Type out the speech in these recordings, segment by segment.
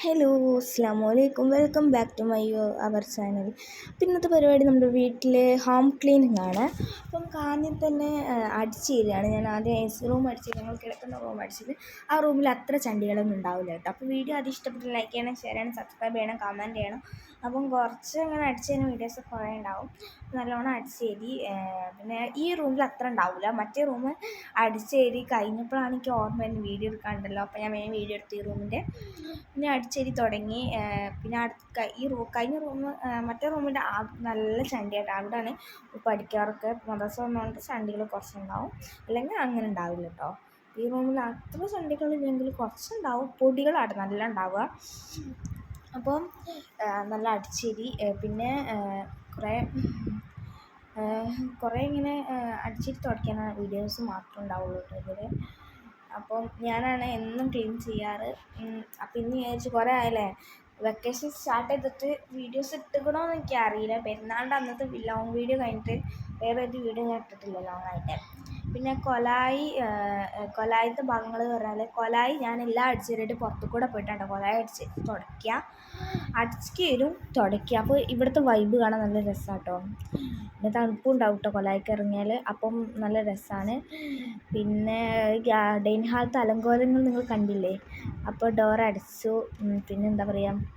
Hello അസ്സാമലൈക്കും welcome back to our channel. അപ്പം ഇന്നത്തെ പരിപാടി നമ്മുടെ വീട്ടിൽ ഹോം ക്ലീനിങ് ആണ്. അപ്പം നമുക്ക് ആദ്യം തന്നെ അടിച്ച് തരികയാണ്. ഞാൻ ആദ്യം എ സി റൂം അടിച്ച് ഞങ്ങൾ കിടക്കുന്ന റൂം അടിച്ചത്. ആ റൂമിൽ അത്ര ചണ്ടികളൊന്നും ഉണ്ടാവില്ല കേട്ടോ. അപ്പോൾ വീഡിയോ അത് ഇഷ്ടപ്പെട്ട് ലൈക്ക് ചെയ്യണം, ഷെയർ ചെയ്യണം, സബ്സ്ക്രൈബ് ചെയ്യണം, കമൻറ്റ് ചെയ്യണം. അപ്പം കുറച്ച് അങ്ങനെ അടിച്ച് തരുന്ന വീഡിയോസ് കുറേ ഉണ്ടാവും. നല്ലോണം അടിച്ച് തരി. പിന്നെ ഈ റൂമിൽ അത്ര ഉണ്ടാവില്ല. മറ്റേ റൂം അടിച്ച് തരി കഴിഞ്ഞപ്പോഴാണ് എനിക്ക് ഓർമ്മ വരുന്നത് വീഡിയോ എടുക്കാണ്ടല്ലോ. അപ്പോൾ ഞാൻ വേഗം വീഡിയോ എടുത്ത് ഈ റൂമിൻ്റെ പിന്നെ അടിച്ചേരി തുടങ്ങി. പിന്നെ കഴിഞ്ഞ റൂം മറ്റേ റൂമിൻ്റെ നല്ല ചണ്ടിയായിട്ട് അവിടെയാണ് പഠിക്കാറൊക്കെ. മദ്രസ വന്നുകൊണ്ട് ചണ്ടികൾ കുറച്ചുണ്ടാവും, അല്ലെങ്കിൽ അങ്ങനെ ഉണ്ടാവില്ല കേട്ടോ. ഈ റൂമിൽ അത്ര ചണ്ടികളില്ലെങ്കിൽ കുറച്ചുണ്ടാവും, പൊടികളാണ് നല്ല ഉണ്ടാവുക. അപ്പം നല്ല അടിച്ചേരി. പിന്നെ കുറേ ഇങ്ങനെ അടിച്ചിട്ട് തുടയ്ക്കാനാണ് വീഡിയോസ് മാത്രമേ ഉണ്ടാവുള്ളൂ കേട്ടോ ഇതിൽ. അപ്പം ഞാനാണ് എന്നും ക്ലീൻ ചെയ്യാറ്. അപ്പം ഇന്ന് വിചാരിച്ചു കുറേ ആയല്ലേ വെക്കേഷൻ സ്റ്റാർട്ട് ചെയ്തിട്ട് വീഡിയോസ് ഇട്ടുകൂടോയെന്ന് എനിക്ക് അറിയില്ല. പെരുന്നാളിൻ്റെ അന്നത്തെ ലോങ് വീഡിയോ കഴിഞ്ഞിട്ട് വേറെ ഒരു വീഡിയോ ഞാൻ ഇട്ടിട്ടില്ല ലോങ്ങായിട്ട്. പിന്നെ കൊലായത്തെ ഭാഗങ്ങൾ പറഞ്ഞാൽ കൊലായി ഞാൻ എല്ലാം അടിച്ചിട്ട് പുറത്തു കൂടെ പോയിട്ടാണ് കൊലായി അടിച്ച് തുടയ്ക്കുക, അടിച്ച് വരും തുടയ്ക്കുക. അപ്പോൾ ഇവിടുത്തെ വൈബ് കാണാൻ നല്ല രസമാണ് കേട്ടോ. പിന്നെ തണുപ്പും ഉണ്ടാവും കേട്ടോ കൊലായിക്ക് ഇറങ്ങിയാൽ, അപ്പം നല്ല രസമാണ്. പിന്നെ ഡൈനിങ് ഹാളത്തെ അലങ്കോലങ്ങൾ നിങ്ങൾ കണ്ടില്ലേ. അപ്പോൾ ഡോർ അടച്ചു. പിന്നെ എന്താ പറയുക,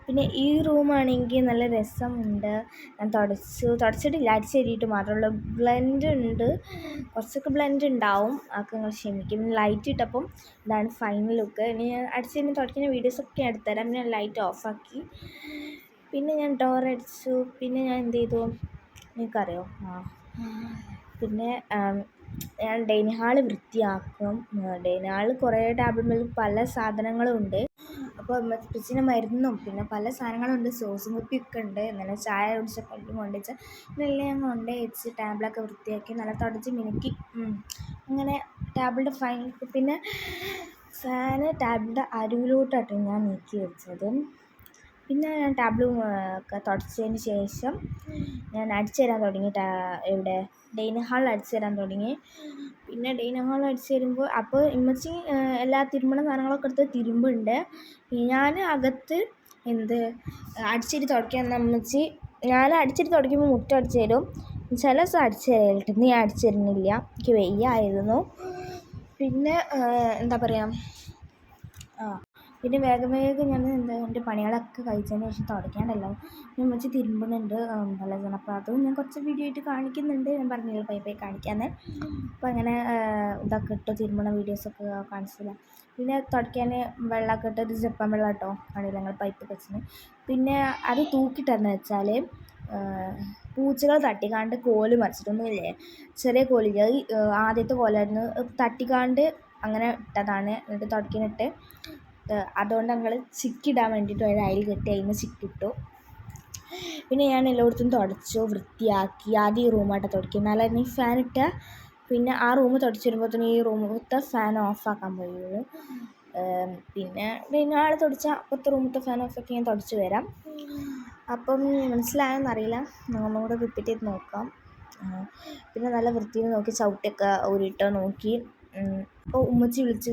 പിന്നെ ഈ റൂമാണെങ്കിൽ നല്ല രസമുണ്ട്. ഞാൻ തുടച്ചിട്ടില്ല, അടിച്ച് കയറിയിട്ട് മാത്രമുള്ള ബ്ലെൻഡ് ഉണ്ട്, കുറച്ചൊക്കെ ബ്ലെൻഡ് ഉണ്ടാവും, അതൊക്കെ നിങ്ങൾ ക്ഷമിക്കും. പിന്നെ ലൈറ്റ് ഇട്ടപ്പം ഇതാണ് ഫൈനൽ ലുക്ക്. ഇനി ഞാൻ അടിച്ച് കഴിഞ്ഞ് തുടയ്ക്കുന്ന വീഡിയോസൊക്കെ എടുത്തുതരാം. പിന്നെ ഞാൻ ലൈറ്റ് ഓഫാക്കി. പിന്നെ ഞാൻ ഡോർ അടിച്ചു. പിന്നെ ഞാൻ എന്ത് ചെയ്തു എനിക്കറിയോ, പിന്നെ ഞാൻ ഡൈനിങ് ഹാള് വൃത്തിയാക്കും. ഡൈനിങ് ഹാളിൽ കുറേ ടേബിളിൽ പല സാധനങ്ങളും ഉണ്ട്. അപ്പോൾ ഫ്രിഡ്ജിന് മരുന്നും പിന്നെ പല സാധനങ്ങളുണ്ട്, സോസും കുപ്പിയൊക്കെ ഉണ്ട്. ഇന്നലെ ചായ കുടിച്ചപ്പോൾ കൊണ്ടുവച്ച ഇന്നെല്ലാം ഞാൻ കൊണ്ടുപോയി വെച്ച് ടേബിളൊക്കെ വൃത്തിയാക്കി നല്ല തുടച്ച് മിനുക്കി. അങ്ങനെ ടേബിളിൻ്റെ ഫൈൻ. പിന്നെ ഫാന് ടേബിളിൻ്റെ അരുവിലോട്ടായിട്ട് ഞാൻ നീക്കി വെച്ചത്. പിന്നെ ഞാൻ ടേബിളും ഒക്കെ തുടച്ചതിന് ശേഷം ഞാൻ അടിച്ചു തരാൻ തുടങ്ങി. ഇവിടെ ഡൈനിങ് ഹാളിൽ അടിച്ചു തരാൻ തുടങ്ങി. പിന്നെ ഡൈനിങ് ഹാളിൽ അടിച്ചു തരുമ്പോൾ അപ്പോൾ ഇമ്മച്ചി എല്ലാ തിരുമ്പണ സാധനങ്ങളൊക്കെ എടുത്ത് തിരുമ്പുണ്ട്. ഞാൻ അകത്ത് അടിച്ചിട്ട് തുടയ്ക്കാൻ അമ്മച്ചി ഞാൻ അടിച്ചിട്ട് തുടയ്ക്കുമ്പോൾ മുറ്റം അടിച്ചു തരും. ചില ദിവസം അടിച്ചു തരലിട്ട് ഞാൻ അടിച്ചു തരുന്നില്ല, എനിക്ക് വയ്യായിരുന്നു. പിന്നെ എന്താ പറയുക, പിന്നെ വേഗം ഞാൻ എൻ്റെ പണികളൊക്കെ കഴിച്ചതിന് ശേഷം തുടയ്ക്കാണ്ടല്ലോ ഞാൻ വെച്ച് തിരുമ്പുന്നുണ്ട് പല സാധനം. അപ്പോൾ അതും ഞാൻ കുറച്ച് വീഡിയോ ആയിട്ട് കാണിക്കുന്നുണ്ട്. ഞാൻ പറഞ്ഞില്ല പൈ കാണിക്കാമെന്ന്. അപ്പോൾ അങ്ങനെ ഇതൊക്കെ ഇട്ട് തിരുമ്പണ വീഡിയോസൊക്കെ കാണിച്ചില്ല. പിന്നെ തുടയ്ക്കാൻ വെള്ളമൊക്കെ ഇട്ട് ഒരു ജപ്പാൻ വെള്ളം കേട്ടോ കാണില്ല, ഞങ്ങൾ പൈപ്പ് വെച്ചിന്. പിന്നെ അത് തൂക്കിയിട്ടെന്ന് വെച്ചാൽ പൂച്ചകൾ തട്ടിക്കാണ്ട് കോല് മറിച്ചിട്ടൊന്നുമില്ലേ, ചെറിയ കോലില്ല, ആദ്യത്തെ കോലായിരുന്നു, തട്ടിക്കാണ്ട് അങ്ങനെ ഇട്ടതാണ്. എന്നിട്ട് തുടയ്ക്കാനിട്ട് അതുകൊണ്ട് ഞങ്ങൾ ചിക്കിടാൻ വേണ്ടിയിട്ട് ഒരു അയൽ കെട്ടി അതിന് ചിക്കിട്ടു. പിന്നെ ഞാൻ എല്ലായിടത്തും തുടച്ചു വൃത്തിയാക്കി. ആദ്യം ഈ റൂമായിട്ട് തുടക്കി, എന്നാലും ഫാൻ ഇട്ടാൽ പിന്നെ ആ റൂം തുടച്ച് വരുമ്പോഴത്തേനും ഈ റൂമത്തെ ഫാൻ ഓഫാക്കാൻ പോയുള്ളൂ. പിന്നെ ആൾ തുടച്ചാൽ അപ്പുറത്തെ റൂമത്തെ ഫാൻ ഓഫാക്കി ഞാൻ തുടച്ച് വരാം. അപ്പം മനസ്സിലായെന്നറിയില്ല, ഒന്നുകൂടെ റിപ്പീറ്റ് ചെയ്ത് നോക്കാം. പിന്നെ നല്ല വൃത്തിയിൽ നോക്കി ചവിട്ടിയൊക്കെ ഊരിട്ടോ നോക്കി. അപ്പോൾ ഉമ്മച്ചി വിളിച്ച്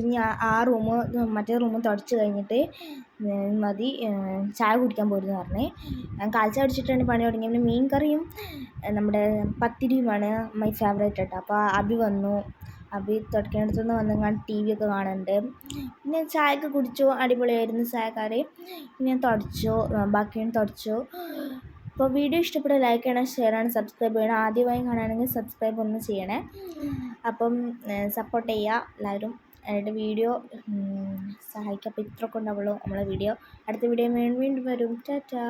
മറ്റേ റൂം തുടച്ച് കഴിഞ്ഞിട്ട് മതി ചായ കുടിക്കാൻ പോരുമെന്ന് പറഞ്ഞേ. ഞാൻ കാൽച്ച അടിച്ചിട്ടാണ് പണി തുടങ്ങിയത്. പിന്നെ മീൻ കറിയും നമ്മുടെ പത്തിരിയുമാണ് മൈ ഫേവറേറ്റ് കേട്ടോ. അപ്പോൾ അബി വന്നു, അബി തുടയ്ക്കേണ്ടടുത്തുനിന്ന് വന്നെങ്ങാണ്ട് ടി വി ഒക്കെ കാണുന്നുണ്ട്. പിന്നെ ചായയൊക്കെ കുടിച്ചു, അടിപൊളിയായിരുന്നു ചായക്കാർ. പിന്നെ ഞാൻ തുടച്ചു, ബാക്കിയും തുടച്ചു. അപ്പോൾ വീഡിയോ ഇഷ്ടപ്പെടുക ലൈക്ക് ചെയ്യണം, ഷെയർ ചെയ്യണം, സബ്സ്ക്രൈബ് ചെയ്യണം. ആദ്യമായി കാണുകയാണെങ്കിൽ സബ്സ്ക്രൈബ് ഒന്ന് ചെയ്യണേ. അപ്പം സപ്പോർട്ട് ചെയ്യുക എല്ലാവരും. എൻ്റെ വീഡിയോ സഹായിക്കുക. അപ്പോൾ ഇത്രയൊക്കെ ഉണ്ടാവുള്ളൂ നമ്മളെ വീഡിയോ. അടുത്ത വീഡിയോ വീണ്ടും വരും. ടാറ്റാ.